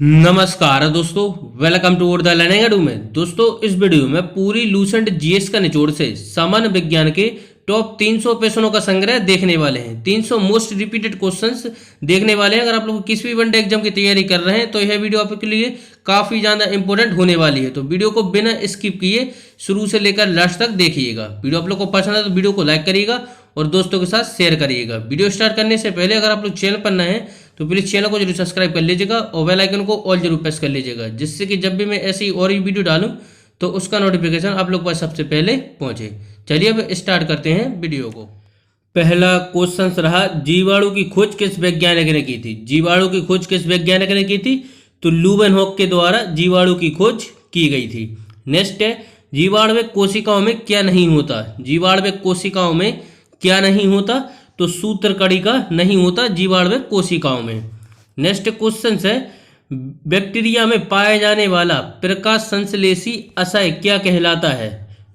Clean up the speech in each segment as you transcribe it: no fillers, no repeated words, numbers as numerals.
नमस्कार दोस्तों, welcome to the Learning Edu में। दोस्तों, इस वीडियो में पूरी लूसेंट जीएस का निचोड़ से सामान्य विज्ञान के टॉप 300 क्वेश्चनों का संग्रह देखने वाले हैं। 300 मोस्ट रिपीटेड क्वेश्चंस देखने वाले हैं। अगर आप लोग किसी भी वनडे एग्जाम की तैयारी कर रहे हैं तो यह वीडियो आपके लिए काफी ज्यादा इंपॉर्टेंट होने वाली है। तो वीडियो को बिना स्किप किए शुरू से लेकर लास्ट तक देखिएगा। वीडियो आप लोग को पसंद है तो वीडियो को लाइक करिएगा और दोस्तों के साथ शेयर करिएगा। वीडियो स्टार्ट करने से पहले अगर आप लोग चैनल पर नए हैं तो प्लीज चैनल को जरूर सब्सक्राइब कर लीजिएगा और बेल आइकन को ऑल जरूर प्रेस कर लीजिएगा, जिससे कि जब भी मैं ऐसी और ही वीडियो डालूं तो उसका नोटिफिकेशन आप लोग पर सबसे पहले पहुंचे। चलिए अब स्टार्ट करते हैं वीडियो को। पहला क्वेश्चन रहा, जीवाणु की खोज किस वैज्ञानिक ने की थी? जीवाणु की खोज किस वैज्ञानिक ने की थी? तो ल्यूवेनहॉक के द्वारा जीवाणु की खोज की गई थी। नेक्स्ट है, जीवाणुविक कोशिकाओं में क्या नहीं होता? जीवाणुविक कोशिकाओं में क्या नहीं होता? तो सूत्र कणिका नहीं होता जीवाणुविक कोशिकाओं में। नेक्स्ट क्वेश्चन है, बैक्टीरिया में पाया जाने वाला प्रकाश संश्लेषी असाय क्या कहलाता है?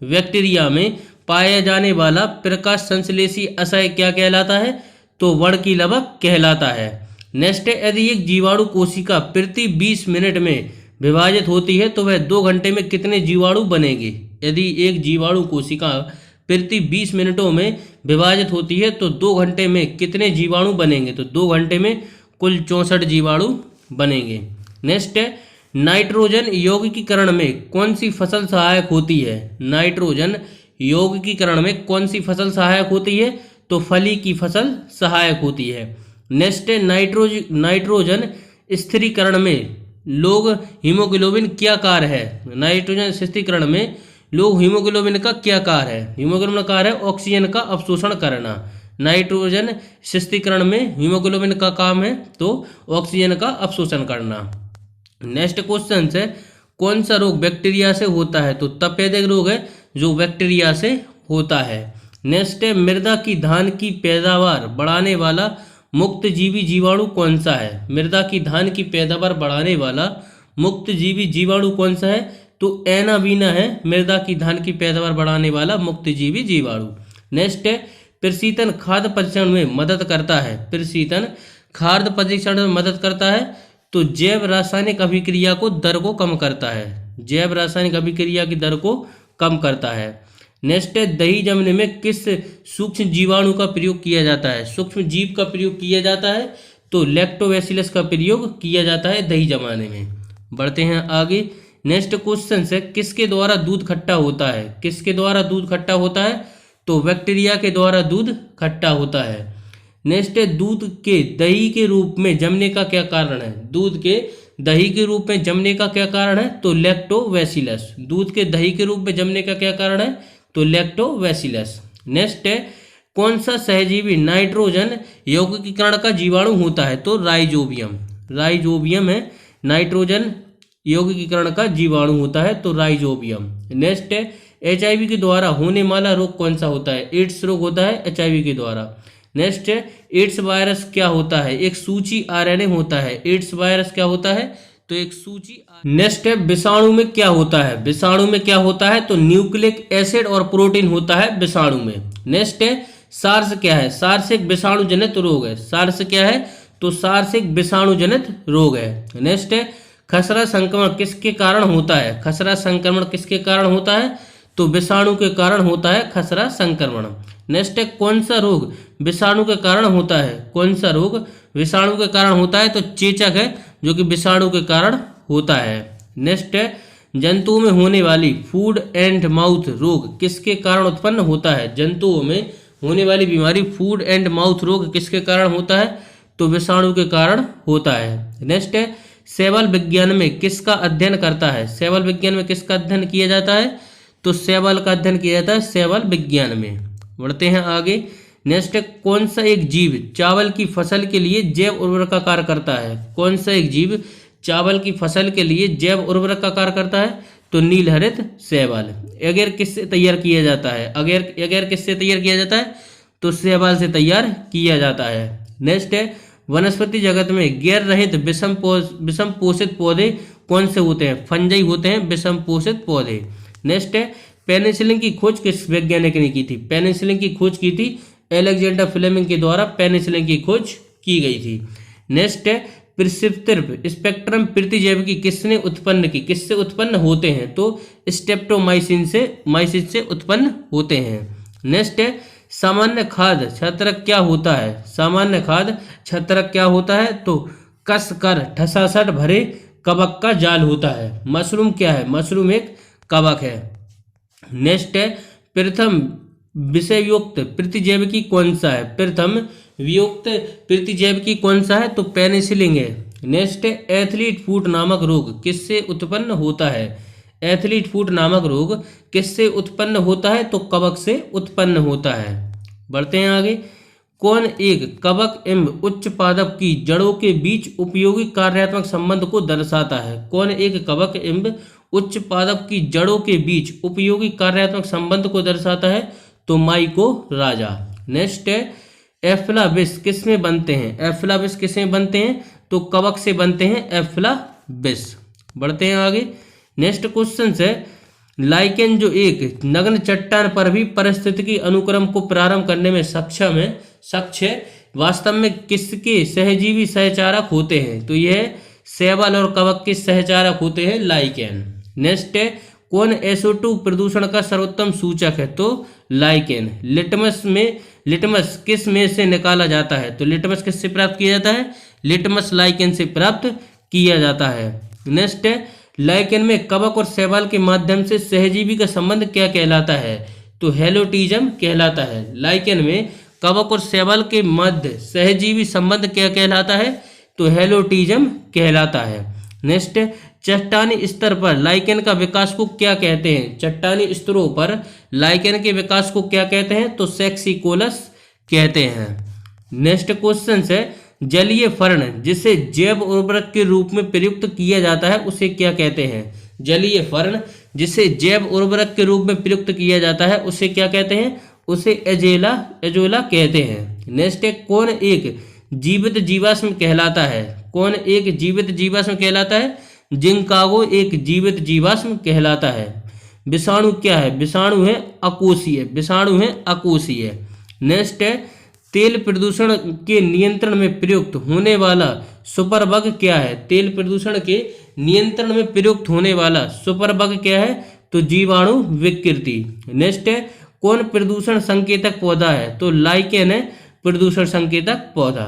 बैक्टीरिया में पाया जाने वाला प्रकाश संश्लेषी असाय क्या कहलाता है? तो वर्णकीलवक कहलाता है। नेक्स्ट है, यदि एक जीवाणु कोशिका प्रति 20 मिनट में विभाजित होती है तो वह 2 घंटे में कितने जीवाणु बनेंगे? यदि एक जीवाणु कोशिका प्रति 20 मिनटों में विभाजित होती है तो 2 घंटे में कितने जीवाणु बनेंगे? तो 2 घंटे में कुल 64 जीवाणु बनेंगे। नेक्स्ट है, नाइट्रोजन यौगिकीकरण में कौन सी फसल सहायक होती है? नाइट्रोजन यौगिकीकरण में कौन सी फसल सहायक होती है? तो फली की फसल सहायक होती है। नेक्स्ट है, नाइट्रोजन स्थिरीकरण में लोग हीमोग्लोबिन क्या कार्य है? नाइट्रोजन स्थिरीकरण में लोग हीमोग्लोबिन का क्या कार्य है? हीमोग्लोबिन का कार्य है ऑक्सीजन का अवशोषण करना। नाइट्रोजन स्थिरीकरण में हीमोग्लोबिन का काम है तो ऑक्सीजन का अवशोषण करना। नेक्स्ट क्वेश्चन है, कौन सा रोग बैक्टीरिया से होता है? तो तपेदिक रोग है जो बैक्टीरिया से होता है। नेक्स्ट है, मृदा की धान की पैदावार बढ़ाने वाला मुक्त जीवी जीवाणु कौन सा है? मृदा की धान की पैदावार बढ़ाने वाला मुक्त जीवी जीवाणु कौन सा है? तो एनाबीना है मृदा की धान की पैदावार बढ़ाने वाला मुक्त जीवी जीवाणु। नेक्स्ट है, प्रशीतन खाद्य परीक्षण में मदद करता है। प्रशीतन खाद्य परीक्षण में मदद करता है तो जैव रासायनिक अभिक्रिया को दर को कम करता है। जैव रासायनिक अभिक्रिया की दर को कम करता है। नेक्स्ट है, दही जमने में किस सूक्ष्म जीवाणु का प्रयोग किया जाता है? सूक्ष्म जीव का प्रयोग किया जाता है तो लैक्टोबैसिलस का प्रयोग किया जाता है दही जमाने में। बढ़ते हैं आगे। नेक्स्ट क्वेश्चन है, किसके द्वारा दूध खट्टा होता है? किसके द्वारा दूध खट्टा होता है? तो बैक्टीरिया के द्वारा दूध खट्टा होता है। नेक्स्ट है, दूध के दही के रूप में जमने का क्या कारण है? दूध के दही के रूप में जमने का क्या कारण है? तो लैक्टोबैसिलस। दूध के दही के रूप में जमने का क्या कारण है? तो लैक्टोबैसिलस। नेक्स्ट है, कौन सा सहजीवी नाइट्रोजन यौगिकीकरण का जीवाणु होता है? तो राइजोबियम। राइजोबियम है नाइट्रोजन यौगिकीकरण का जीवाणु होता है तो राइजोबियम। नेक्स्ट है, एचआईवी के द्वारा होने वाला रोग कौन सा होता है? एड्स रोग होता है एचआईवी के द्वारा। नेक्स्ट है, एड्स वायरस क्या होता है? एक सूची आरएनए होता है। एड्स वायरस क्या होता है? तो एक सूची। नेक्स्ट है, विषाणु में क्या होता है? विषाणु में क्या होता है? तो न्यूक्लिक एसिड और प्रोटीन होता है विषाणु में। नेक्स्ट है, सार्स क्या है? सार्स एक विषाणु जनित रोग है। सार्स क्या है? तो सार्स एक विषाणु जनित रोग है। नेक्स्ट है, खसरा संक्रमण किसके कारण होता है? खसरा संक्रमण किसके कारण होता है? तो विषाणु के कारण होता है खसरा संक्रमण। नेक्स्ट है, कौन सा रोग विषाणु के कारण होता है? कौन सा रोग विषाणु के कारण होता है? तो चेचक है जो कि विषाणु के कारण होता है। नेक्स्ट है, जंतुओं में होने वाली फूड एंड माउथ रोग किसके कारण उत्पन्न होता है? जंतुओं में होने वाली बीमारी फूड एंड माउथ रोग किसके कारण होता है? तो विषाणु के कारण होता है। नेक्स्ट है, शैवाल विज्ञान में किसका अध्ययन करता है? शैवाल विज्ञान में किसका अध्ययन किया जाता है? तो शैवाल का अध्ययन किया जाता है शैवाल विज्ञान में। बढ़ते हैं आगे। नेक्स्ट है, कौन सा एक जीव चावल की फसल के लिए जैव उर्वरक का कार्य करता है? कौन सा एक जीव चावल की फसल के लिए जैव उर्वरक का कार्य करता है? तो नीलहरित शैवाल। अगर किससे तैयार किया जाता है? अगर किससे तैयार किया जाता है? तो शैवाल से तैयार किया जाता है। नेक्स्ट है, वनस्पति जगत में गैर रहित विषम पोषित पौधे कौन से होते हैं? फंजाई होते हैं विषम पोषित पौधे। नेक्स्ट है, पेनिसिलिन की खोज किस वैज्ञानिक ने की थी? पेनिसिलिन की खोज की थी अलेक्जेंडर फ्लेमिंग के द्वारा पेनिसिलिन की खोज की गई थी। नेक्स्ट है, प्रिस्क्रिप्टिव स्पेक्ट्रम प्रतिजैविकी किसने उत्पन्न की, किससे उत्पन्न होते हैं, तो स्ट्रेप्टोमाइसिन से उत्पन्न होते हैं। नेक्स्ट है सामान्य खाद्य छत्रक क्या होता है, सामान्य खाद्य छत्रक क्या होता है, तो कस कर ठसासट भरे कवक का जाल होता है। मशरूम क्या है, मशरूम एक कवक है। नेक्स्ट है प्रथम विषयुक्त प्रतिजैविकी कौन सा है, प्रथम वियुक्त प्रतिजैविकी कौन सा है, तो पेनिसिलिन है। नेक्स्ट है एथलीट फुट नामक रोग किससे उत्पन्न होता है, एथलीट फुट नामक रोग किससे उत्पन्न होता है, तो कवक से उत्पन्न होता है। बढ़ते हैं आगे। कौन एक कवक एवं उच्च पादप की जड़ों के बीच उपयोगी कार्यात्मक संबंध को दर्शाता है, कौन एक कवक एवं उच्च पादप की जड़ों के बीच उपयोगी कार्यात्मक संबंध को दर्शाता है, तो माइकोराजा। नेक्स्ट है एफ्लाबिस किस में बनते हैं, एफ्लाबिस किस में बनते हैं, तो कवक से बनते हैं एफ्लाबिस। बढ़ते हैं आगे। नेक्स्ट क्वेश्चन है लाइकेन जो एक नग्न चट्टान पर भी परिस्थितिकी अनुक्रम को प्रारंभ करने में सक्षम है वास्तव में किसके सहजीवी सहचारक होते हैं, तो यह शैवाल और कवक के सहचारक होते हैं लाइकेन। नेक्स्ट है कौन SO2 प्रदूषण का सर्वोत्तम सूचक है, तो लाइकेन। लिटमस किस में से निकाला जाता है, तो लिटमस किससे प्राप्त किया जाता है, लिटमस लाइकेन से प्राप्त किया जाता है। नेक्स्ट है लाइकेन में कवक और शैवाल के माध्यम से सहजीवी का संबंध क्या कहलाता है, तो हेलोटिज्म कहलाता है। लाइकेन में कवक और शैवाल के मध्य सहजीवी संबंध क्या कहलाता है, तो हेलोटिज्म कहलाता है। नेक्स्ट चट्टानी स्तर पर लाइकेन का विकास को क्या कहते हैं, चट्टानी स्तरों पर लाइकेन के विकास को क्या कहते हैं, तो सेक्सिकोलस कहते हैं। नेक्स्ट क्वेश्चन है जलीय फर्ण जिसे जैव उर्वरक के रूप में प्रयुक्त किया जाता है उसे क्या कहते हैं, जलीय फर्ण जिसे जैव उर्वरक के रूप में प्रयुक्त किया जाता है उसे क्या कहते हैं, उसे एजोला कहते हैं। नेक्स्ट है कौन एक जीवित जीवाश्म कहलाता है, कौन एक जीवित जीवाश्म कहलाता है, जिंकागो एक जीवित जीवाश्म कहलाता है। विषाणु क्या है, विषाणु है अकोशीय, विषाणु है अकोशीय। नेक्स्ट है तेल प्रदूषण के नियंत्रण में प्रयुक्त होने वाला सुपरबग क्या है, तेल प्रदूषण के नियंत्रण में प्रयुक्त होने वाला सुपरबग क्या है, तो जीवाणु विकृति। नेक्स्ट है कौन प्रदूषण संकेतक पौधा है, तो लाइकेन है प्रदूषण संकेतक पौधा।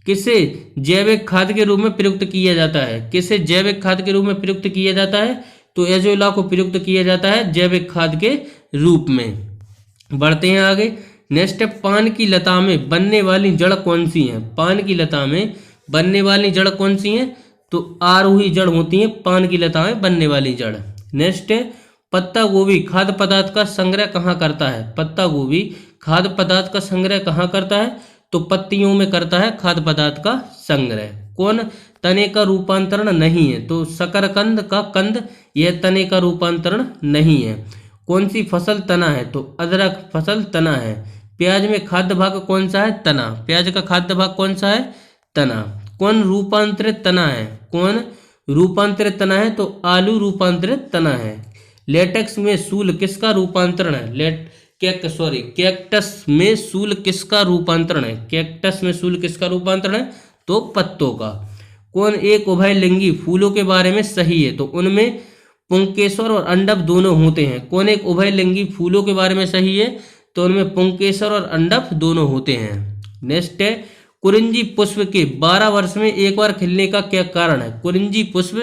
किसे जैविक खाद के रूप में प्रयुक्त किया जाता है, किसे जैविक खाद के रूप में प्रयुक्त किया जाता है, तो एजोला को प्रयुक्त किया जाता है जैविक खाद के रूप में। बढ़ते हैं आगे। नेक्स्ट है पान की लता में बनने वाली जड़ कौन सी है, पान की लता में बनने वाली जड़ कौन सी है, तो आरोही जड़ होती है पान की लता में बनने वाली जड़। नेक्स्ट है पत्ता गोभी खाद्य पदार्थ का संग्रह कहाँ करता है, पत्ता गोभी खाद्य पदार्थ का संग्रह कहाँ करता है, तो पत्तियों में करता है खाद्य पदार्थ का संग्रह। कौन तने का रूपांतरण नहीं है, तो शकरकंद का कंद यह तने का रूपांतरण नहीं है। कौन सी फसल तना है, तो अदरक फसल तना है। प्याज में खाद्य भाग कौन सा है, तना, प्याज का खाद्य भाग कौन सा है, तना। कौन रूपांतरित तना है, कौन रूपांतरित तना है, तो आलू रूपांतरित तना है। लेटेक्स में सूल किसका रूपांतरण है, कैक्टस में सूल किसका रूपांतरण है, कैक्टस में सूल किसका रूपांतरण है, तो पत्तों का। कौन एक उभयलिंगी फूलों के बारे में सही है, तो उनमें पुंकेसर और अंडप दोनों होते हैं। कौन एक उभयलिंगी फूलों के बारे में सही है, तो उनमें पुंकेसर और अंडप दोनों होते हैं। नेक्स्ट है कुरिंजी पुष्प के 12 वर्ष में एक बार खिलने का क्या कारण है, कुरिंजी पुष्प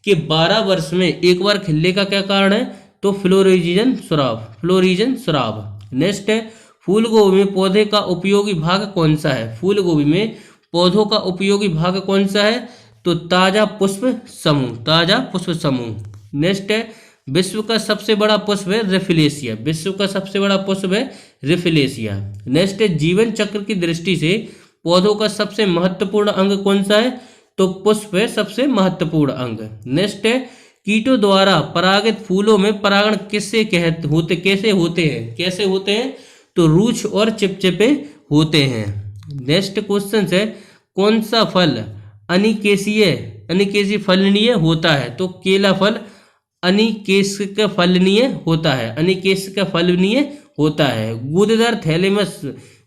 के 12 वर्ष में एक बार खिलने का क्या कारण है, तो फ्लोरिजन स्राव। नेक्स्ट है फूल गोभी में पौधे का उपयोगी भाग कौन सा है, फूल गोभी में पौधों का उपयोगी भाग कौन सा है, तो ताजा पुष्प समूह। नेक्स्ट है विश्व का सबसे बड़ा पुष्प है रेफिलेशिया, विश्व का सबसे बड़ा पुष्प है रेफिलेशिया। नेक्स्ट है जीवन चक्र की दृष्टि से पौधों का सबसे महत्वपूर्ण अंग कौन सा है, तो पुष्प है सबसे महत्वपूर्ण अंग। नेक्स्ट है कीटों द्वारा परागित फूलों में परागण कैसे होते हैं, तो रूक्ष और चिपचिपे होते हैं। नेक्स्ट क्वेश्चन है कौन सा फल अनिकेशीय फलनीय होता है, तो केला फल अनिकेशिक फलनीय होता है।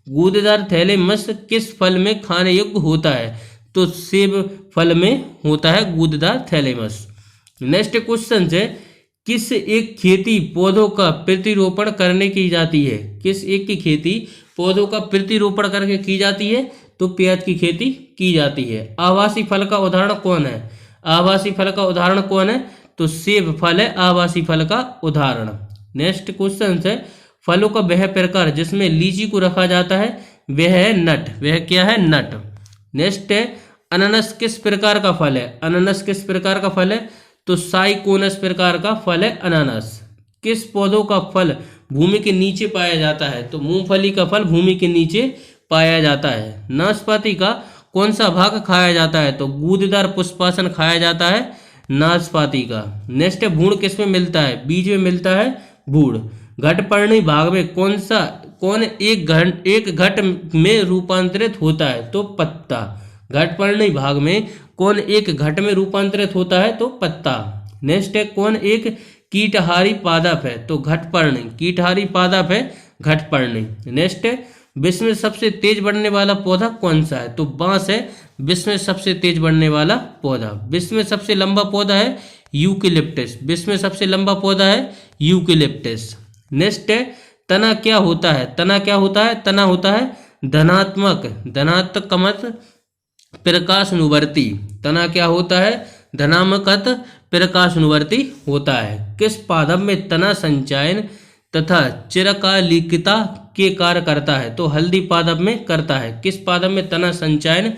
गूदेदार थैलेमस किस फल में खाने योग्य होता है, तो सेब फल में होता है गूदेदार थैलेमस। नेक्स्ट क्वेश्चन है, किस एक खेती पौधों का प्रतिरोपण करने की जाती है? किस एक की खेती पौधों का प्रतिरोपण करके की जाती है? तो प्याज की खेती की जाती है। आभासी फल का उदाहरण कौन है? आभासी फल का उदाहरण कौन है? तो सेब फल है आभासी फल का उदाहरण। नेक्स्ट क्वेश्चन है, फलों का वह प्रकार जिसमें लीची को रखा जाता है वह है नट। वह क्या है? नट। नेक्स्ट है, अनानास किस प्रकार का फल है? अनानास किस प्रकार का फल है? तो साइकोनस प्रकार का फल है अनानास। किस पौधों का फल भूमि के नीचे पाया जाता है? तो मूंगफली का फल भूमि के नीचे पाया जाता है। नाशपाती का कौन सा भाग खाया जाता है? तो गूदेदार पुष्पासन खाया जाता है नाशपाती का। नेक्स्ट है, भूण किस में मिलता है? बीज में मिलता है भूण। घटपर्णी भाग में कौन एक घट में रूपांतरित होता है? तो पत्ता। घटपर्णी भाग में कौन एक घट में रूपांतरित होता है? तो पत्ता। नेक्स्ट है, कौन एक कीटहारी पादप है? तो घटपर्णी। कीटहारी पादप है घटपर्णी। नेक्स्ट है, विश्व में सबसे तेज बढ़ने वाला पौधा कौन सा है? तो बांस है विश्व में सबसे तेज बढ़ने वाला पौधा। विश्व में सबसे लंबा पौधा है यूकेलिप्टस। विश्व में सबसे लंबा पौधा है यूकेलिप्टस। नेक्स्ट है, तना क्या होता है? तना क्या होता है? तना होता है धनात्मक प्रकाशानुवर्ती। तना क्या होता है? धनात्मक प्रकाशानुवर्ती होता है। किस पादप में तना संचयन तथा चिरकालिकता के कार्य करता है? तो हल्दी पादप में करता है। किस पादप में तना संचयन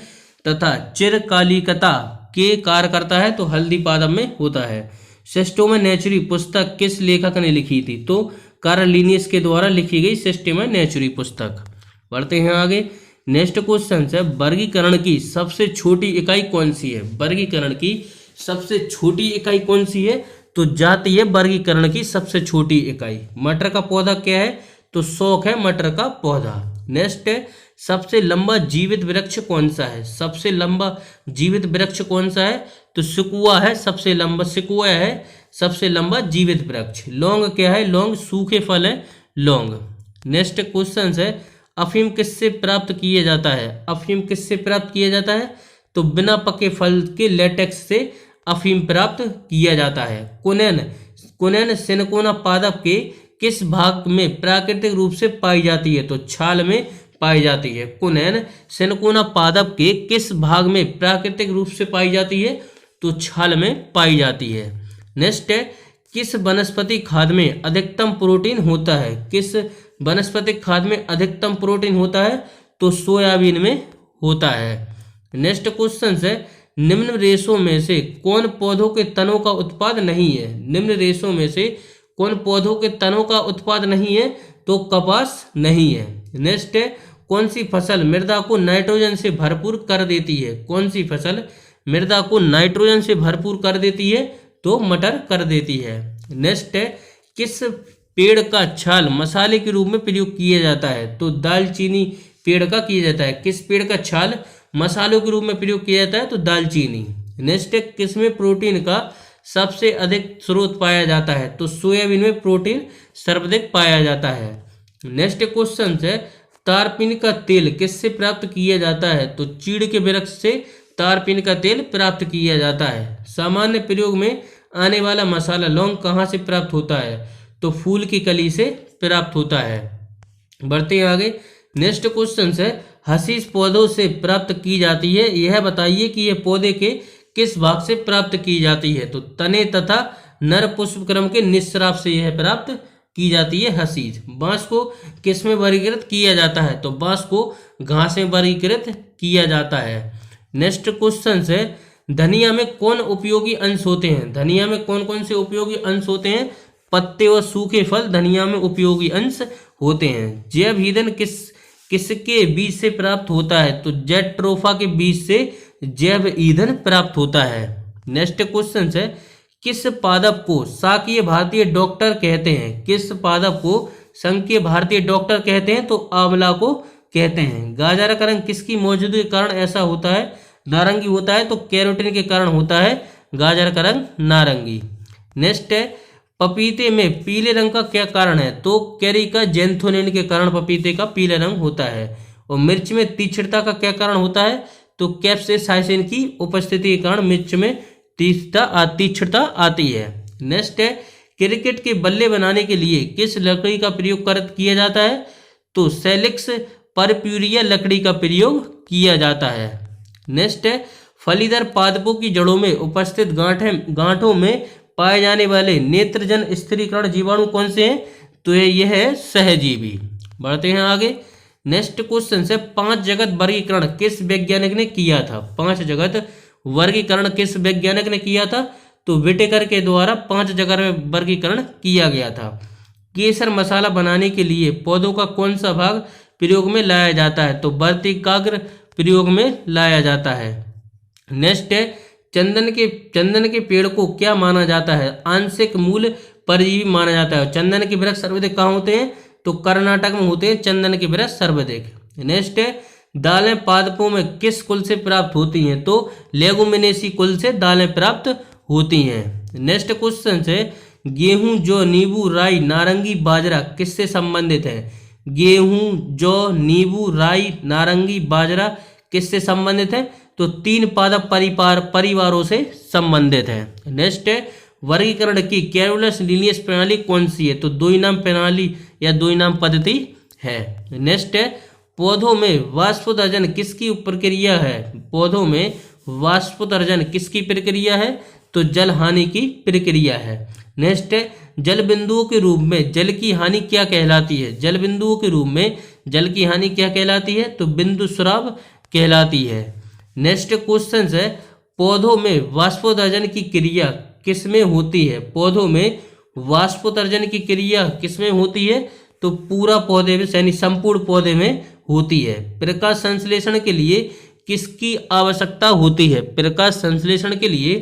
तथा चिरकालिकता के कार्य करता है? तो हल्दी पादप में होता है। सिस्टोमा नेचुरी पुस्तक किस लेखक ने लिखी थी? तो कार्ल लिनियस के द्वारा लिखी गई सिस्टोमा नेचुरी पुस्तक। बढ़ते हैं आगे। नेक्स्ट क्वेश्चन है, वर्गीकरण की सबसे छोटी इकाई कौन सी है? वर्गीकरण की सबसे छोटी इकाई कौन सी है? तो जातीय वर्गीकरण की सबसे छोटी इकाई। मटर का पौधा क्या है? तो शौक है मटर का पौधा। नेक्स्ट है, सबसे लंबा जीवित वृक्ष कौन सा है? सबसे लंबा जीवित वृक्ष कौन सा है? तो सिकुआ है सबसे लंबा। सिकुआ है सबसे लंबा जीवित वृक्ष। लौंग क्या है? लौंग सूखे फल है लौंग। नेक्स्ट क्वेश्चन है, अफीम किससे प्राप्त किया जाता है? अफीम किससे प्राप्त किया जाता है? तो बिना पके फल के लेटेक्स से अफीम प्राप्त किया जाता है। कुनैन सिनकोना पादप के किस भाग में प्राकृतिक रूप से पाई जाती है? तो छाल में पाई जाती है। कुनैन सिनकोना पादप के किस भाग में प्राकृतिक रूप से पाई जाती है? तो छाल में पाई जाती है। नेक्स्ट है, किस वनस्पति खाद में अधिकतम प्रोटीन होता है? किस वनस्पति खाद में अधिकतम प्रोटीन होता है? तो सोयाबीन में होता है। नेक्स्ट क्वेश्चन है, निम्न रेशों में से कौन पौधों के तनों का उत्पाद नहीं है? निम्न रेशों में से कौन पौधों के तनों का उत्पाद नहीं है? तो कपास नहीं है। नेक्स्ट है, कौन सी फसल मृदा को नाइट्रोजन से भरपूर कर देती है? कौन सी फसल मृदा को नाइट्रोजन से भरपूर कर देती है? तो मटर कर देती है। नेक्स्ट है, किस पेड़ का छाल मसाले के रूप में प्रयोग किया जाता है? तो दालचीनी पेड़ का किया जाता है। किस पेड़ का छाल मसालों के रूप में प्रयोग किया जाता है? तो दालचीनी। नेक्स्ट है, किसमें प्रोटीन का सबसे अधिक स्रोत पाया जाता है? तो सोयाबीन में प्रोटीन सर्वाधिक पाया जाता है। नेक्स्ट क्वेश्चन है, तारपीन का तेल किससे प्राप्त किया जाता है? तो चीड़ के वृक्ष से तारपीन का तेल प्राप्त किया जाता है। सामान्य प्रयोग में आने वाला मसाला लौंग कहाँ से प्राप्त होता है? तो फूल की कली से प्राप्त होता है। बढ़ते हैं आगे। नेक्स्ट क्वेश्चन है, हशीश पौधों से प्राप्त की जाती है, यह बताइए कि यह पौधे के किस भाग से प्राप्त की जाती है? तो तने तथा नर पुष्पक्रम के निस्राव से यह प्राप्त की जाती है हशीश। बांस को किस में वर्गीकृत किया जाता है? तो बांस को घास में वर्गीकृत किया जाता है। नेक्स्ट क्वेश्चन है, धनिया में कौन उपयोगी अंश होते हैं? धनिया में कौन कौन से उपयोगी अंश होते हैं? पत्ते और सूखे फल धनिया में उपयोगी अंश होते हैं। जैव ईंधन किसके बीज से प्राप्त होता है? तो जेट्रोफा के बीज से जैव ईंधन प्राप्त होता है। नेक्स्ट क्वेश्चन है, किस पादप को शाकीय भारतीय डॉक्टर कहते हैं? किस पादप को संकीय भारतीय डॉक्टर कहते हैं? तो आंवला को कहते हैं। गाजर का रंग किसकी मौजूदगी के कारण ऐसा होता है? नारंगी होता है। तो कैरोटीन के कारण होता है गाजर का रंग नारंगी। नेक्स्ट है, पपीते में पीले रंग का क्या कारण है? तो कैरिका जेंथोनिन के कारण पपीते का पीले रंग होता है। और मिर्च में तीक्ष्णता का क्या कारण होता है? तो कैप्सेसाइसिन की उपस्थिति के कारण मिर्च में तीक्ष्णता आती है। नेक्स्ट है, क्रिकेट के बल्ले बनाने के लिए किस लकड़ी का प्रयोग किया जाता है? तो सेलिक्स परप्यूरिया लकड़ी का प्रयोग किया जाता है। नेक्स्ट है, फलीदार पादपों की जड़ों में उपस्थित गांठों में पाए जाने वाले नेत्रजन स्थिरीकरण जीवाणु कौन से हैं? तो यह है सहजीवी। बढ़ते हैं आगे। नेक्स्ट क्वेश्चन से 5 जगत वर्गीकरण किस वैज्ञानिक ने किया था? 5 जगत वर्गीकरण किस वैज्ञानिक ने किया था? तो विटेकर के द्वारा 5 जगत वर्गीकरण किया गया था। केसर मसाला बनाने के लिए पौधों का कौन सा भाग प्रयोग में लाया जाता है? तो वर्तिकाग्र प्रयोग में लाया जाता है। नेक्स्ट है, चंदन के पेड़ को क्या माना जाता है? आंशिक मूल परजीवी माना जाता है। चंदन के वृक्ष सर्वाधिक कहाँ होते हैं? तो कर्नाटक में होते हैं चंदन के वृक्ष सर्वाधिक। नेक्स्ट है, दालें पादपों में किस कुल से प्राप्त होती हैं? तो लेगुमिनेसी कुल से दालें प्राप्त होती हैं। नेक्स्ट क्वेश्चन से, गेहूं, जौ, नींबू, राई, नारंगी, बाजरा किससे संबंधित है? गेहूं, जौ, नींबू, राई, नारंगी, बाजरा किससे संबंधित है? तो 3 पादप परिवारों से संबंधित है। नेक्स्ट है, वर्गीकरण की कैरोलस लीनियस प्रणाली कौन सी है? तो द्विनाम प्रणाली या द्विनाम पद्धति है। नेक्स्ट है, पौधों में वाष्पोत्सर्जन किसकी प्रक्रिया है? पौधों में वाष्पोत्सर्जन किसकी प्रक्रिया है? तो जल हानि की प्रक्रिया है। नेक्स्ट है, जल बिंदुओं के रूप में जल की हानि क्या कहलाती है? जल बिंदुओं के रूप में जल की हानि क्या कहलाती है? तो बिंदु स्राव कहलाती है। नेक्स्ट क्वेश्चन है, पौधों में वाष्पोत्सर्जन की क्रिया किसमें होती है? पौधों में वाष्पोत्सर्जन की क्रिया किसमें होती है? तो पूरा पौधे में यानी संपूर्ण पौधे में होती है। प्रकाश संश्लेषण के लिए किसकी आवश्यकता होती है? प्रकाश संश्लेषण के लिए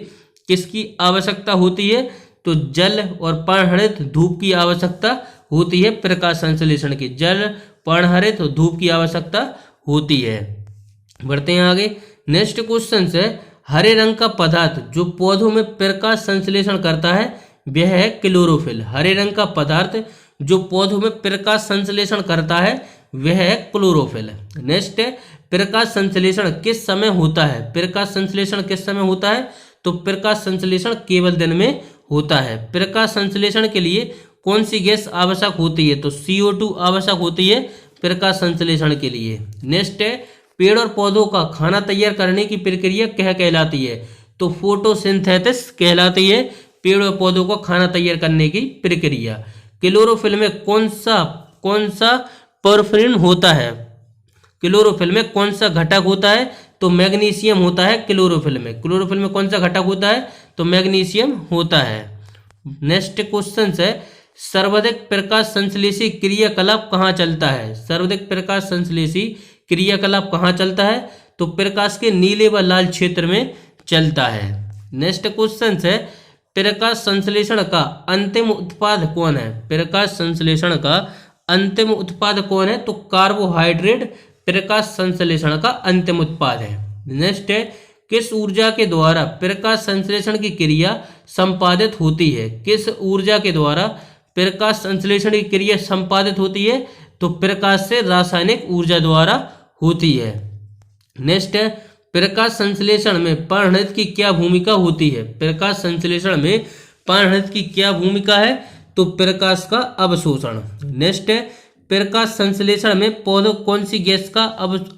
किसकी आवश्यकता होती है? तो जल और पर्णहरित धूप की आवश्यकता होती है। प्रकाश संश्लेषण की जल, पर्णहरित और धूप की आवश्यकता होती है। बढ़ते हैं आगे। नेक्स्ट क्वेश्चन है, हरे रंग का पदार्थ जो पौधों में प्रकाश संश्लेषण करता है वह है क्लोरोफिल। हरे रंग का पदार्थ जो पौधों में प्रकाश संश्लेषण करता है वह है क्लोरोफिल। नेक्स्ट है, प्रकाश संश्लेषण किस समय होता है? प्रकाश संश्लेषण किस समय होता है? तो प्रकाश संश्लेषण केवल दिन में होता है। प्रकाश संश्लेषण के लिए कौन सी गैस आवश्यक होती है? तो CO2 आवश्यक होती है प्रकाश संश्लेषण के लिए। नेक्स्ट है, पेड़ और पौधों का खाना तैयार करने की प्रक्रिया क्या कहलाती है? तो फोटोसिंथेसिस कहलाती है पेड़ और पौधों को खाना तैयार करने की प्रक्रिया। क्लोरोफिल में कौन सा पोरफिरिन होता है? क्लोरोफिल में कौन सा घटक होता है? तो मैग्नीशियम होता है क्लोरोफिल में। क्लोरोफिल में कौन सा घटक होता है? तो मैग्नीशियम होता है। नेक्स्ट क्वेश्चन है, सर्वाधिक प्रकाश संश्लेषी क्रियाकलाप कहाँ चलता है? सर्वाधिक प्रकाश संश्लेषी क्रियाकलाप कहाँ चलता है? तो प्रकाश के नीले व लाल क्षेत्र में चलता है। नेक्स्ट क्वेश्चन है, प्रकाश संश्लेषण का अंतिम उत्पाद कौन है? प्रकाश संश्लेषण का अंतिम उत्पाद कौन है? तो कार्बोहाइड्रेट प्रकाश संश्लेषण का अंतिम उत्पाद है। नेक्स्ट है, किस ऊर्जा के द्वारा प्रकाश संश्लेषण की क्रिया संपादित होती है? किस ऊर्जा के द्वारा प्रकाश संश्लेषण की क्रिया संपादित होती है? तो प्रकाश से रासायनिक ऊर्जा द्वारा होती है। नेक्स्ट है, प्रकाश संश्लेषण में पर्णहरित की क्या भूमिका होती है? प्रकाश संश्लेषण में पर्णहरित की क्या भूमिका है? तो प्रकाश का अवशोषण। नेक्स्ट है, प्रकाश संश्लेषण में पौधे कौन सी गैस का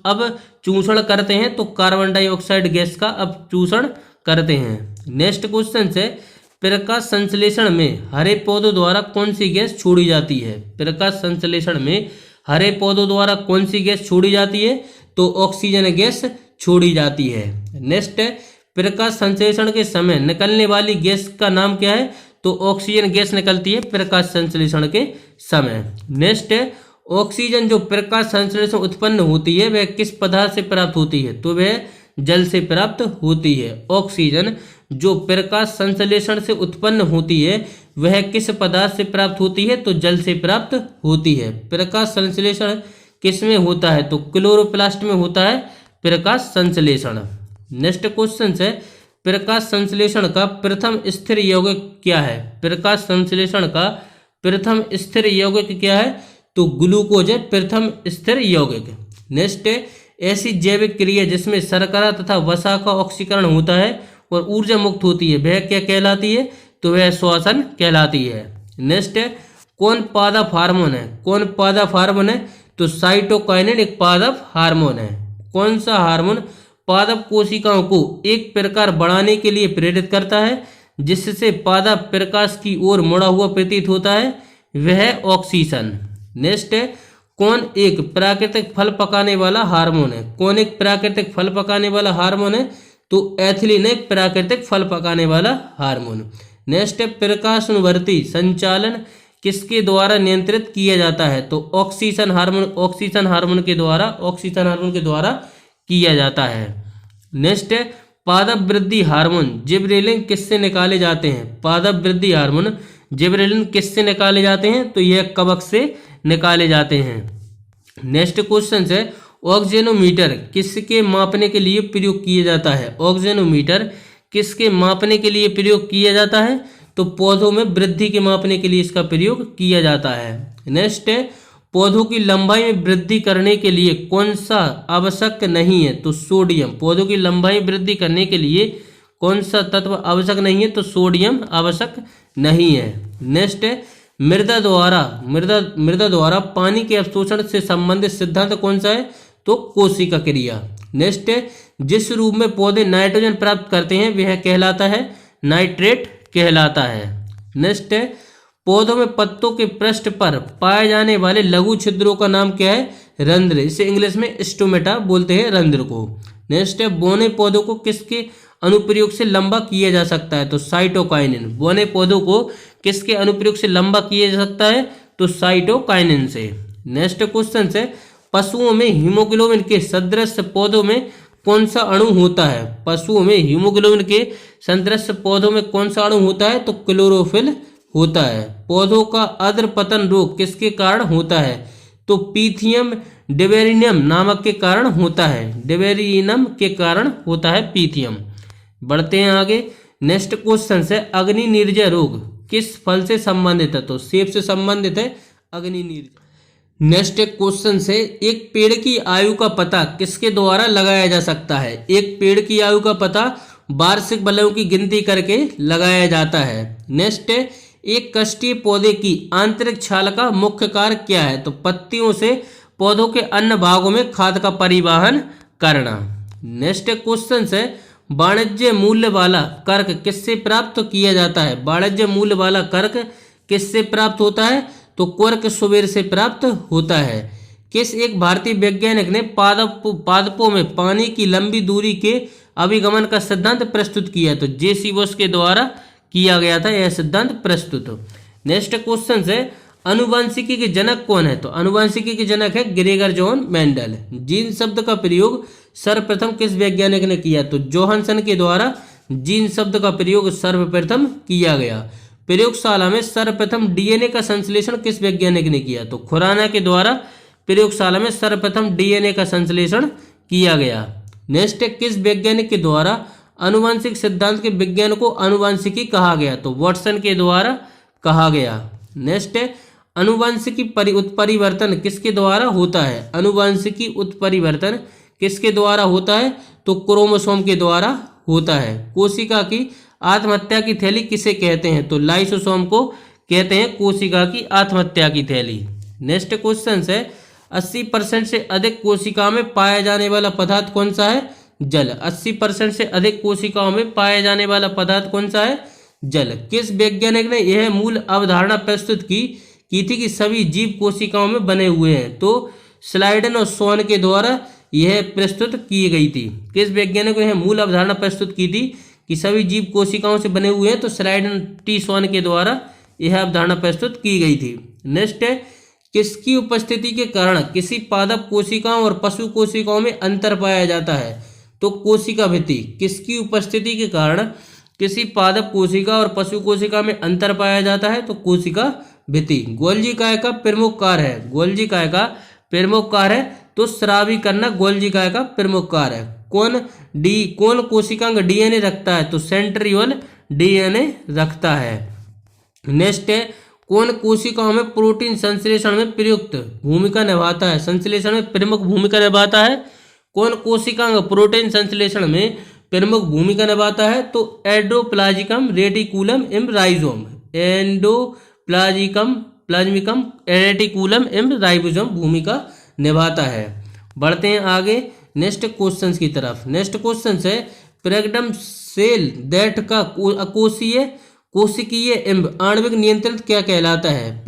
अवचूषण करते हैं? तो कार्बन डाइऑक्साइड गैस का अवचूषण करते हैं। नेक्स्ट क्वेश्चन है, प्रकाश संश्लेषण में हरे पौधों द्वारा कौन सी गैस छोड़ी जाती है? प्रकाश संश्लेषण में हरे पौधों द्वारा कौन सी गैस छोड़ी जाती है? तो ऑक्सीजन गैस छोड़ी जाती है। नेक्स्ट है, प्रकाश संश्लेषण के समय निकलने वाली गैस का नाम क्या है? तो ऑक्सीजन गैस निकलती है प्रकाश संश्लेषण के समय। नेक्स्ट है, ऑक्सीजन जो प्रकाश संश्लेषण उत्पन्न होती है वह किस पदार्थ से प्राप्त होती है? तो वह जल से प्राप्त होती है। ऑक्सीजन जो प्रकाश संश्लेषण से उत्पन्न होती है वह किस पदार्थ से प्राप्त होती है? तो जल से प्राप्त होती है। प्रकाश संश्लेषण किस में होता है? तो क्लोरोप्लास्ट में होता है प्रकाश संश्लेषण। नेक्स्ट क्वेश्चन है, प्रकाश संश्लेषण का प्रथम स्थिर यौगिक क्या है? प्रकाश संश्लेषण का प्रथम स्थिर यौगिक क्या है? तो ग्लूकोज है प्रथम स्थिर यौगिक। नेक्स्ट है, ऐसी जैविक क्रिया जिसमें शर्करा तथा वसा का ऑक्सीकरण होता है और ऊर्जा मुक्त होती है, वह क्या कहलाती है? तो वह श्वसन कहलाती है। नेक्स्ट है, कौन पादप हार्मोन है? कौन पादप हार्मोन है? तो साइटोकाइनिन एक पादप हार्मोन है। कौन सा हार्मोन पादप कोशिकाओं को एक प्रकार बढ़ाने के लिए प्रेरित करता है, जिससे पादप प्रकाश की ओर मुड़ा हुआ प्रतीत होता है? वह ऑक्सीजन। नेक्स्ट है, कौन एक प्राकृतिक फल पकाने वाला हार्मोन है? कौन एक प्राकृतिक फल पकाने वाला हार्मोन है? तो एथिलीन एक प्राकृतिक फल पकाने वाला हार्मोन। नेक्स्ट है, प्रकाशनुवर्ती संचालन किसके द्वारा नियंत्रित किया जाता है? तो ऑक्सीजन हार्मोन के द्वारा किया जाता है। नेक्स्ट है, पादप वृद्धि हार्मोन जिबरेलिन किससे निकाले जाते हैं? पादप वृद्धि हार्मोन जिबरेलिन किससे निकाले जाते हैं? तो यह कवक से निकाले जाते हैं। नेक्स्ट क्वेश्चन है, ऑक्सीजनोमीटर किसके मापने के लिए प्रयोग किया जाता है? ऑक्सीजनोमीटर किसके मापने के लिए प्रयोग किया जाता है? तो पौधों में वृद्धि के मापने के लिए इसका प्रयोग किया जाता है। नेक्स्ट है, पौधों की लंबाई में वृद्धि करने के लिए कौन सा आवश्यक नहीं है? तो सोडियम। पौधों की लंबाई वृद्धि करने के लिए कौन सा तत्व आवश्यक नहीं है? तो सोडियम आवश्यक नहीं है। नेक्स्ट है, मृदा द्वारा पानी के अवशोषण से संबंधित सिद्धांत कौन सा है? तो कोशिका क्रिया। नेक्स्ट है, जिस रूप में पौधे नाइट्रोजन प्राप्त करते हैं वह कहलाता है? नाइट्रेट कहलाता है। नेक्स्ट है, पौधों में पत्तों के पृष्ठ पर पाए जाने वाले लघु छिद्रों का नाम क्या है? रंध्र। इसे इंग्लिश में स्टोमेटा बोलते हैं, रंध्र को। नेक्स्ट है, बौने पौधों को किसके अनुप्रयोग से लंबा किया जा सकता है? तो साइटोकाइनिन। बौने पौधों को किसके अनुप्रयोग से लंबा किया जा सकता है? तो साइटोकाइनिन से। नेक्स्ट क्वेश्चन है, पशुओं में हीमोग्लोबिन के सदृश पौधों में कौन सा अणु होता है? पशुओं में हीमोग्लोबिन के सदृश पौधों में कौन सा अणु होता है? तो क्लोरोफिल होता है। पौधों का अधपतन रोग किसके कारण होता है? तो पीथियम डिवेरिनियम नामक के कारण होता है। डिवेरिनम के कारण होता है पीथियम। बढ़ते हैं आगे। नेक्स्ट क्वेश्चन है, अग्नि नीरजा रोग किस फल से संबंधित है? तो सेब से संबंधित है अग्नि नीरजा। नेक्स्ट क्वेश्चन से, एक पेड़ की आयु का पता किसके द्वारा लगाया जा सकता है? एक पेड़ की आयु का पता वार्षिक बलों की गिनती करके लगाया जाता है। नेक्स्ट, एक कष्टीय पौधे की आंतरिक छाल का मुख्य कार्य क्या है? तो पत्तियों से पौधों के अन्य भागों में खाद का परिवहन करना। नेक्स्ट क्वेश्चन है, वाणिज्य मूल्य वाला कर्क किससे प्राप्त किया जाता है? वाणिज्य मूल्य वाला कर्क किससे प्राप्त होता है? तो क्वर्क सुबेर से प्राप्त होता है। किस एक भारतीय वैज्ञानिक ने पादपों में पानी की लंबी दूरी के अभिगमन का सिद्धांत प्रस्तुत किया? तो जे.सी. बोस के द्वारा किया गया था यह सिद्धांत प्रस्तुत। नेक्स्ट क्वेश्चन है, अनुवांशिकी के जनक कौन है? तो अनुवांशिकी के जनक है ग्रेगर जॉन मेंडल। जीन शब्द का प्रयोग सर्वप्रथम किस वैज्ञानिक ने किया? तो जोहानसन के द्वारा जीन शब्द का प्रयोग सर्वप्रथम किया गया। प्रयोगशाला में सर्वप्रथम डीएनए का संश्लेषण किस वैज्ञानिक ने किया? तो खुराना के द्वारा प्रयोगशाला में सर्वप्रथम डीएनए का संश्लेषण किया गया। नेक्स्ट, किस वैज्ञानिक के द्वारा आनुवंशिक सिद्धांत के विज्ञान को आनुवंशिकी कहा गया? तो वाटसन के द्वारा कहा गया। नेक्स्ट, आनुवंशिकी उत्परिवर्तन किसके द्वारा होता है? आनुवंशिकी उत्परिवर्तन किसके द्वारा होता है? तो क्रोमोसोम के द्वारा होता है। कोशिका की आत्महत्या की थैली किसे कहते हैं? तो लाइसोसोम को कहते हैं कोशिका की आत्महत्या की थैली। नेक्स्ट क्वेश्चन है, 80% से अधिक कोशिकाओं में पाया जाने वाला पदार्थ कौन सा है? जल। 80% से अधिक कोशिकाओं में पाया जाने वाला पदार्थ कौन सा है? जल। किस वैज्ञानिक ने यह मूल अवधारणा प्रस्तुत की थी कि सभी जीव कोशिकाओं में बने हुए हैं? तो स्लाइडन और स्वान के द्वारा यह प्रस्तुत की गई थी। किस वैज्ञानिक ने यह मूल अवधारणा प्रस्तुत की थी कि सभी जीव कोशिकाओं से बने हुए हैं? तो स्लाइडन टी स्वान के द्वारा यह अवधारणा प्रस्तुत की गई थी। नेक्स्ट है, किसकी उपस्थिति के कारण किसी पादप कोशिकाओं और पशु कोशिकाओं में अंतर पाया जाता है? तो कोशिका भित्ति। किसकी उपस्थिति के कारण किसी पादप कोशिका और पशु कोशिका में अंतर पाया जाता है? तो कोशिका भित्ति। गोल्जी काय का प्रमुख कार्य है? गोल्जी काय का प्रमुख कार्य है तो स्रावी करना गोल्जी काय का प्रमुख कार्य है। कौन कोशिकांग डीएनए रखता है? तो सेंट्रियोल डीएनए रखता है। नेक्स्ट है, कौन कोशिकाओं में प्रोटीन संश्लेषण में प्रयुक्त भूमिका निभाता है? संश्लेषण में प्रमुख भूमिका निभाता है कौन कोशिकांग प्रोटीन संश्लेषण में प्रमुख भूमिका निभाता है? तो एंडोप्लाज्मिकम रेटिकुलम एवं राइजोम, प्लाज्मिकम रेटिकुलम एवं राइबोसोम भूमिका निभाता है। बढ़ते हैं आगे नेक्स्ट क्वेश्चन की तरफ। नेक्स्ट क्वेश्चन है प्रेग्नम सेल दैट का कोशिकीय एवं आणविक नियंत्रण क्या कहलाता है?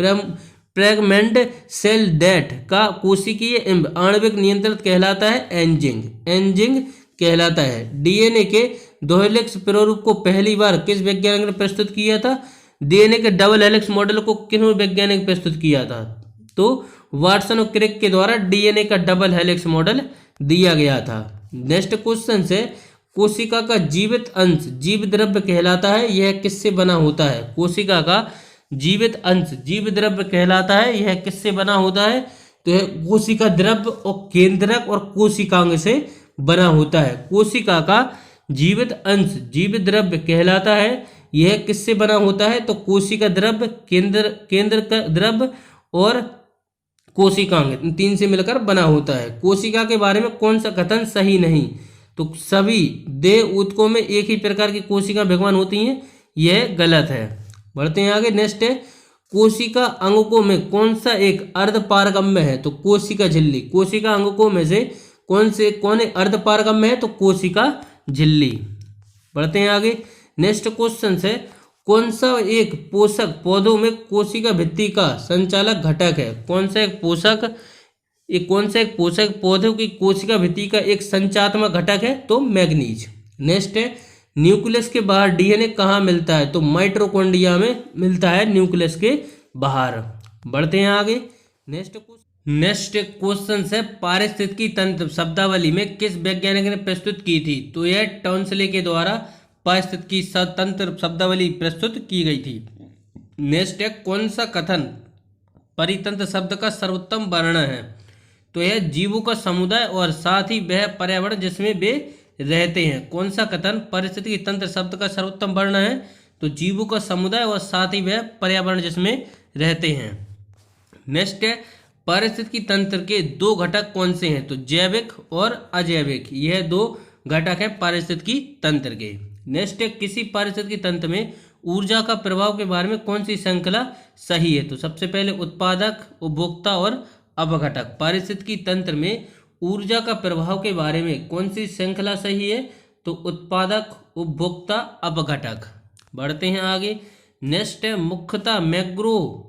प्रेग्नेंट सेल डेथ का कोशिकीय एवं आणविक नियंत्रण कहलाता है एंजिंग कहलाता है। डीएनए के दो हेलिक्स प्रारूप को पहली बार किस वैज्ञानिक ने प्रस्तुत किया था? डीएनए के डबल हेलिक्स मॉडल को किन वैज्ञानिक ने प्रस्तुत किया था? तो वाटसन और क्रिक के द्वारा डीएनए का डबल हेलिक्स मॉडल दिया गया था। नेक्स्ट क्वेश्चन से कोशिका का जीवित अंश जीव द्रव्य कहलाता है, यह किससे बना होता है? कोशिका का जीवित अंश जीव द्रव्य कहलाता है, यह किससे बना होता है? तो यह कोशिका द्रव्य और केंद्रक और कोशिकांग से बना होता है। कोशिका का जीवित अंश जीव द्रव्य कहलाता है, यह किससे बना होता है? तो कोशिका द्रव्य, केंद्र का द्रव्य और कोशिकांग, इन तीन से मिलकर बना होता है। कोशिका के बारे में कौन सा कथन सही नहीं? तो सभी देह ऊतकों में एक ही प्रकार की कोशिका भगवान होती हैं, यह गलत है। बढ़ते हैं आगे। नेक्स्ट है कोशिका अंगकों में कौन सा एक अर्धपारगम्य है? तो कोशिका झिल्ली। कोशिका अंगकों में से कौन अर्धपारगम्य है? तो कोशिका झिल्ली। बढ़ते हैं आगे। नेक्स्ट क्वेश्चन है कौन सा एक पोषक पौधों में कोशिका भित्ति का संचालक घटक है? कौन सा एक पोषक पौधों की कोशिका भित्ति का एक संचात्मक घटक है? तो मैग्नीज। नेक्स्ट है न्यूक्लियस के बाहर डीएनए कहाँ मिलता है? तो माइटोकॉन्ड्रिया में मिलता है, न्यूक्लियस के बाहर। बढ़ते हैं आगे। नेक्स्ट क्वेश्चन है पारिस्थितिकी तंत्र शब्दावली में किस वैज्ञानिक ने प्रस्तुत की थी? तो यह टॉन्सले के द्वारा पारिस्थितिकी तंत्र शब्दावली प्रस्तुत की गई थी। नेक्स्ट है कौन सा कथन परितंत्र शब्द का सर्वोत्तम वर्णन है? तो यह जीवों का समुदाय और साथ ही वह पर्यावरण जिसमें वे रहते हैं। कौन सा कथन पारिस्थितिकी तंत्र शब्द का सर्वोत्तम वर्णन है? तो जीवों का समुदाय और साथ ही वह पर्यावरण जिसमें रहते हैं। नेक्स्ट है पारिस्थितिकी तंत्र के दो घटक कौन से हैं? तो जैविक और अजैविक, यह दो घटक हैं पारिस्थितिकी तंत्र के। नेक्स्ट है किसी पारिस्थितिकी तंत्र में ऊर्जा का प्रभाव के बारे में कौन सी श्रृंखला सही है? तो सबसे पहले उत्पादक, उपभोक्ता और अपघटक। पारिस्थितिकी तंत्र में ऊर्जा का प्रभाव के बारे में कौन सी श्रृंखला सही है? तो उत्पादक, उपभोक्ता, अपघटक। बढ़ते हैं आगे। नेक्स्ट है मुख्यतः मैनग्रोव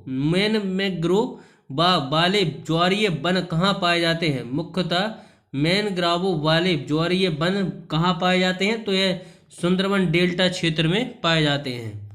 वाले ज्वारीय वन कहाँ पाए जाते हैं? मुख्यतः मैनग्रोव वाले ज्वारीय वन कहाँ पाए जाते हैं? तो यह सुंदरवन डेल्टा क्षेत्र में पाए जाते हैं।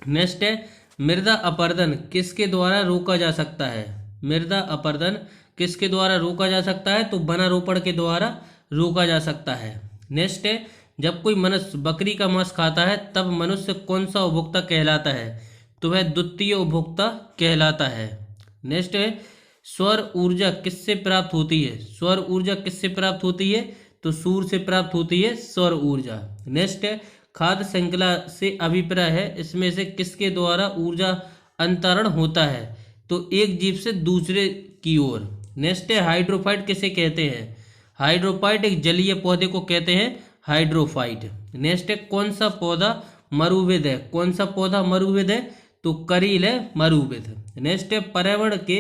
नेक्स्ट है मृदा अपरदन किसके द्वारा रोका जा सकता है? मृदा अपरदन किसके द्वारा रोका जा सकता है? तो वनारोपण के द्वारा रोका जा सकता है। नेक्स्ट है जब कोई मनुष्य बकरी का मांस खाता है तब मनुष्य कौन सा उपभोक्ता कहलाता है? तो वह द्वितीय उपभोक्ता कहलाता है। नेक्स्ट है सौर ऊर्जा किससे प्राप्त होती है? सौर ऊर्जा किससे प्राप्त होती है? तो सूर्य से प्राप्त होती है सौर ऊर्जा। नेक्स्ट है खाद्य श्रृंखला से अभिप्राय है इसमें से किसके द्वारा ऊर्जा अंतरण होता है? तो एक जीव से दूसरे की ओर। नेक्स्ट है हाइड्रोफाइट किसे कहते हैं? हाइड्रोफाइट एक जलीय पौधे को कहते हैं हाइड्रोफाइट। नेक्स्ट है कौन सा पौधा मरुविद है? कौन सा पौधा मरुविद है? तो करील है मरुविद। नेक्स्ट है पर्यावरण के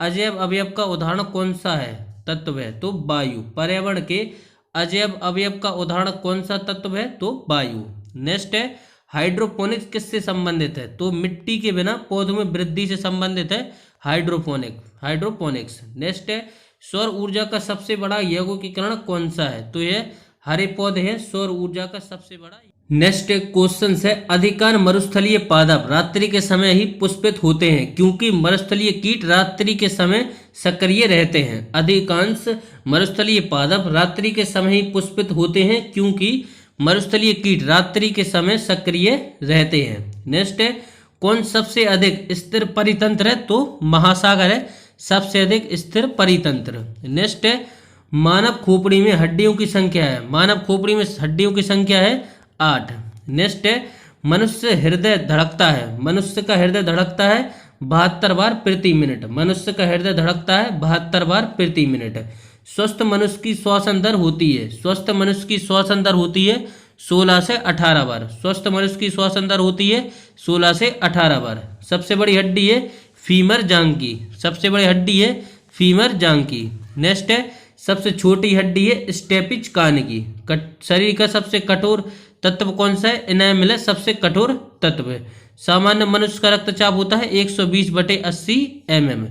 अजैव अवयव का उदाहरण कौन सा है? तत्व है तो वायु। पर्यावरण के अजैव अवयव का उदाहरण कौन सा तत्व है? तो वायु। नेक्स्ट है हाइड्रोपोनिक्स किससे संबंधित है? तो मिट्टी के बिना पौधों में वृद्धि से संबंधित है हाइड्रोपोनिक्स। नेक्स्ट है सौर ऊर्जा का सबसे बड़ा यौगिकीकरण कौन सा है? तो यह हरे पौधे हैं सौर ऊर्जा का सबसे बड़ा। नेक्स्ट क्वेश्चन है अधिकांश मरुस्थलीय पादप रात्रि के समय ही पुष्पित होते हैं क्योंकि मरुस्थलीय कीट रात्रि के समय सक्रिय रहते हैं। अधिकांश मरुस्थलीय पादप रात्रि के समय ही पुष्पित होते हैं क्योंकि मरुस्थलीय कीट रात्रि के समय सक्रिय रहते हैं। नेक्स्ट है कौन सबसे अधिक स्थिर परितंत्र है? तो महासागर है सबसे अधिक स्थिर परितंत्र। नेक्स्ट है मानव खोपड़ी में हड्डियों की संख्या है? मानव खोपड़ी में हड्डियों की संख्या है 8। नेक्स्ट है मनुष्य हृदय धड़कता है? मनुष्य का हृदय धड़कता है 72 बार प्रति मिनट। मनुष्य का हृदय धड़कता है 72 बार प्रति मिनट। स्वस्थ मनुष्य की श्वसन दर होती है, स्वस्थ मनुष्य की श्वसन दर होती है 16 से 18 बार। स्वस्थ मनुष्य की श्वसन दर होती है 16 से 18 बार। सबसे बड़ी हड्डी है फीमर जांघ की, सबसे बड़ी हड्डी है फीमर जांघ की। नेक्स्ट है सबसे छोटी हड्डी है स्टेपिज कान की। शरीर का सबसे कठोर तत्व कौन सा है? एनामिल है सबसे कठोर तत्व है। सामान्य मनुष्य का रक्तचाप होता है 120/80 mm।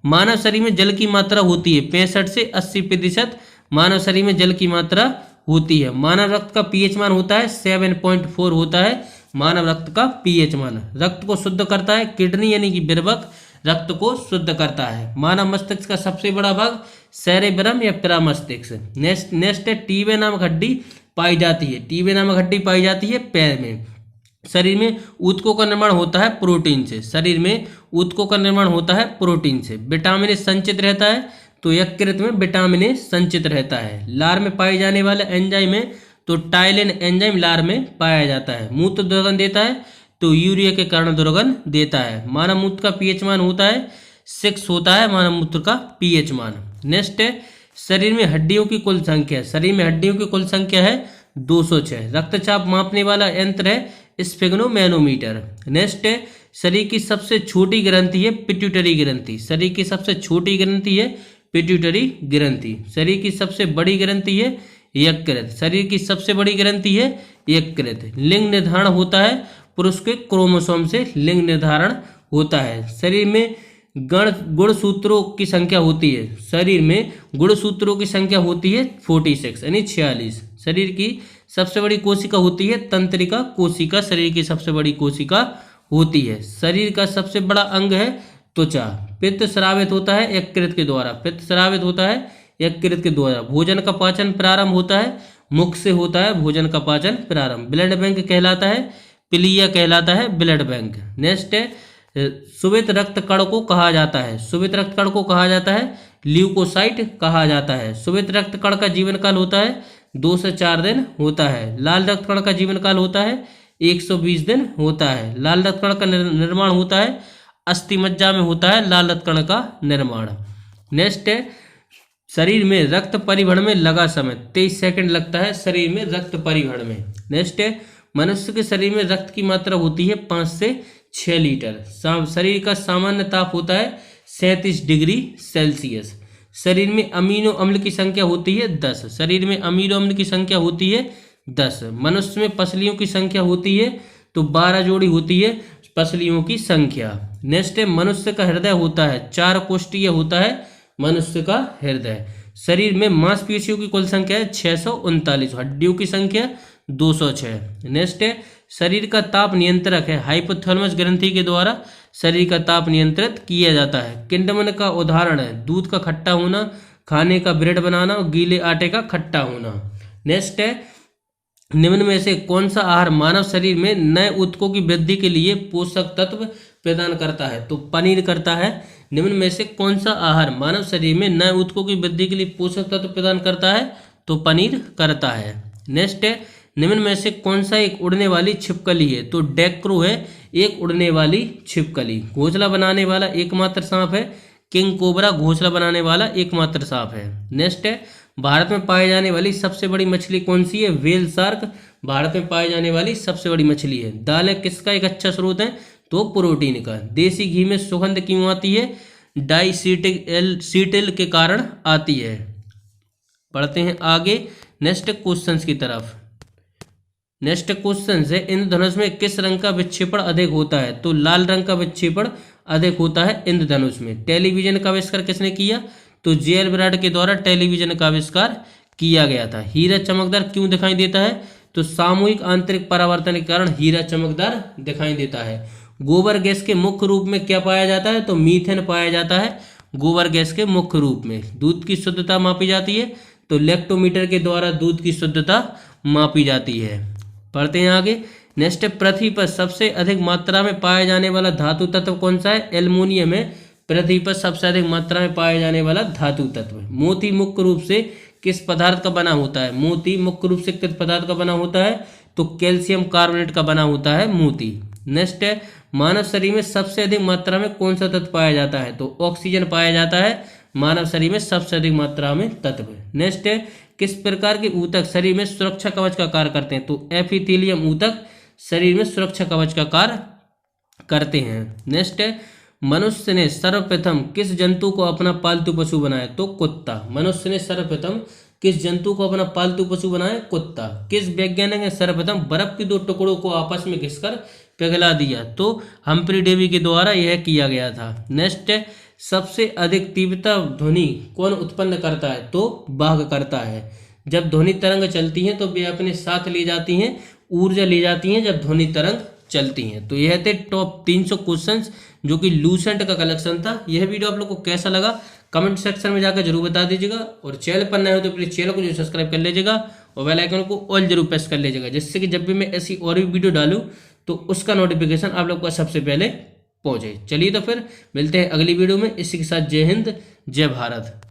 मानव शरीर में जल की मात्रा होती है 65 से 80%। मानव शरीर में जल की मात्रा होती है। मानव रक्त का पीएच मान होता है 7.4 होता है मानव रक्त का पीएच मान। रक्त को शुद्ध करता है किडनी यानी कि विर्भक रक्त को शुद्ध करता है। मानव मस्तिष्क का सबसे बड़ा भाग सेरेब्रम या पिरामस्तिष्क। नेक्स्ट है टीबे नामक हड्डी पाई जाती है, टीबे नामक हड्डी पाई जाती है पैर में। शरीर में ऊतकों का निर्माण होता है प्रोटीन से, शरीर में ऊतकों का निर्माण होता है प्रोटीन से। विटामिन ए संचित रहता है तो यकृत में विटामिन ए संचित रहता है। लार में पाए जाने वाले एंजाइम है तो टाइलिन एंजाइम लार में पाया जाता है। मूत्र दुर्गंध देता है तो यूरिया के कारण दुर्गंध देता है। मानव मूत्र का पीएच मान होता है 6 होता है मानव मूत्र का पीएच मान। नेक्स्ट है शरीर में हड्डियों की कुल संख्या, शरीर में हड्डियों की कुल संख्या है 206। रक्तचाप मापने वाला यंत्र है स्फिग्नोमैनोमीटर। नेक्स्ट है शरीर की सबसे छोटी ग्रंथि है पिट्यूटरी ग्रंथि, शरीर की सबसे छोटी ग्रंथि है पिट्यूटरी ग्रंथि। शरीर की सबसे बड़ी ग्रंथि है यकृत, शरीर की सबसे बड़ी ग्रंथि है यकृत। लिंग निर्धारण होता है पुरुष के क्रोमोसोम से लिंग निर्धारण होता है। शरीर में गुणसूत्रों की संख्या होती है, शरीर में गुणसूत्रों की संख्या होती है 46 यानी 46। शरीर की सबसे बड़ी कोशिका होती है तंत्रिका कोशिका, शरीर की सबसे बड़ी कोशिका होती है। शरीर का सबसे बड़ा अंग है त्वचा। पित्त स्रावित होता है यकृत के द्वारा, पित्त स्रावित होता है यकृत के द्वारा। भोजन का पाचन प्रारंभ होता है मुख से होता है भोजन का पाचन प्रारंभ। ब्लड बैंक कहलाता है पिलिया कहलाता है ब्लड बैंक। नेक्स्ट है सुवित रक्त कण को कहा जाता है, सुवित रक्त कण को कहा जाता है ल्यूकोसाइट कहा जाता है। सुवित रक्त कण का जीवन काल होता है 2 से 4 दिन होता है। लाल रक्त कण का जीवन काल होता है 120 दिन होता है। लाल रक्त कण का निर्माण होता है अस्थि मज्जा में होता है लाल रक्त कण का निर्माण। नेक्स्ट है शरीर में रक्त परिवहन में लगा समय 23 सेकंड लगता है शरीर में रक्त परिवहन में। नेक्स्ट है मनुष्य के शरीर में रक्त की मात्रा होती है 5 से 6 लीटर। शरीर का सामान्य ताप होता है 37 डिग्री सेल्सियस। शरीर में अमीनो अम्ल की संख्या होती है 10, शरीर में अमीनो अम्ल की संख्या होती है 10। मनुष्य में पसलियों की संख्या होती है तो 12 जोड़ी होती है पसलियों की संख्या। नेक्स्ट है मनुष्य का हृदय होता है 4 कोष्ठीय होता है मनुष्य का हृदय। शरीर में मांसपेशियों की कुल संख्या है 639, हड्डियों की संख्या 206। नेक्स्ट है शरीर का ताप नियंत्रक है हाइपोथैलेमस ग्रंथि के द्वारा शरीर का ताप नियंत्रित किया जाता है। किंडमन का उदाहरण है दूध का खट्टा होना, खाने का ब्रेड बनाना और गीले आटे का खट्टा होना। नेक्स्ट है निम्न में से कौन सा आहार मानव शरीर में नए ऊतकों की वृद्धि के लिए पोषक तत्व प्रदान करता है? तो पनीर करता है। निम्न में से कौन सा आहार मानव शरीर में नए ऊतकों की वृद्धि के लिए पोषक तत्व प्रदान करता है? तो पनीर करता है। नेक्स्ट है निम्न में से कौन सा एक उड़ने वाली छिपकली है? तो डैक्रो है एक उड़ने वाली छिपकली। घोंसला बनाने वाला एकमात्र सांप है किंग कोबरा, घोंसला बनाने वाला एकमात्र सांप है। नेक्स्ट है भारत में पाई जाने वाली सबसे बड़ी मछली कौन सी है? व्हेल शार्क भारत में पाई जाने वाली सबसे बड़ी मछली है। दालें किसका एक अच्छा स्रोत है? तो प्रोटीन का। देसी घी में सुगंध क्यों आती है? डाइसीटिल के कारण आती है। पढ़ते हैं आगे नेक्स्ट क्वेश्चंस की तरफ। नेक्स्ट क्वेश्चन है इंद्रधनुष में किस रंग का विक्षेपण अधिक होता है? तो लाल रंग का विक्षेपण अधिक होता है इंद्रधनुष में। टेलीविजन का आविष्कार किसने किया? तो जे.एल. ब्राड के द्वारा टेलीविजन का आविष्कार किया गया था। हीरा चमकदार क्यों दिखाई देता है? तो सामूहिक आंतरिक परावर्तन के कारण हीरा चमकदार दिखाई देता है। गोबर गैस के मुख्य रूप में क्या पाया जाता है? तो मीथेन पाया जाता है गोबर गैस के मुख्य रूप में। दूध की शुद्धता मापी जाती है तो लैक्टोमीटर के द्वारा दूध की शुद्धता मापी जाती है। पढ़ते हैं आगे। नेक्स्ट पृथ्वी पर सबसे अधिक मात्रा में पाया जाने वाला धातु तत्व कौन सा है? एल्युमिनियम है पृथ्वी पर सबसे अधिक मात्रा में पाया जाने वाला धातु तत्व। मोती मुख्य रूप से किस पदार्थ का बना होता है? मोती मुख्य रूप से किस पदार्थ का बना होता है? तो कैल्शियम कार्बोनेट का बना होता है मोती। नेक्स्ट है मानव शरीर में सबसे अधिक मात्रा में कौन सा तत्व पाया जाता है? तो ऑक्सीजन पाया जाता है मानव शरीर में सबसे अधिक मात्रा में तत्व है। नेक्स्ट है, किस प्रकार के ऊतक शरीर में सुरक्षा कवच का कार्य करते हैं? तो एपिथेलियम ऊतक शरीर में सुरक्षा कवच का कार्य करते हैं। नेक्स्ट है, मनुष्य ने सर्वप्रथम किस जंतु को अपना पालतू पशु बनाया? तो कुत्ता। मनुष्य ने सर्वप्रथम किस जंतु को अपना पालतू पशु बनाया? कुत्ता। किस वैज्ञानिक ने सर्वप्रथम बर्फ के दो टुकड़ों को आपस में घिसकर पिघला दिया? तो हम्फ्री डेवी के द्वारा यह किया गया था। नेक्स्ट है, सबसे अधिक तीव्रता ध्वनि कौन उत्पन्न करता है? तो बाघ करता है। जब ध्वनि तरंग चलती हैं तो वे अपने साथ ले जाती हैं, ऊर्जा ले जाती हैं जब ध्वनि तरंग चलती हैं। तो यह थे टॉप 300 क्वेश्चंस जो कि लूसेंट का कलेक्शन था। यह वीडियो आप लोग को कैसा लगा कमेंट सेक्शन में जाकर जरूर बता दीजिएगा, और चैनल पर नए हो तो प्लीज चैनल को जो सब्सक्राइब कर लीजिएगा और बेल आइकन को ऑल जरूर प्रेस कर लीजिएगा, जिससे कि जब भी मैं ऐसी और भी वीडियो डालूं तो उसका नोटिफिकेशन आप लोग को सबसे पहले पहुंचे। चलिए तो फिर मिलते हैं अगली वीडियो में। इसी के साथ जय हिंद, जय भारत।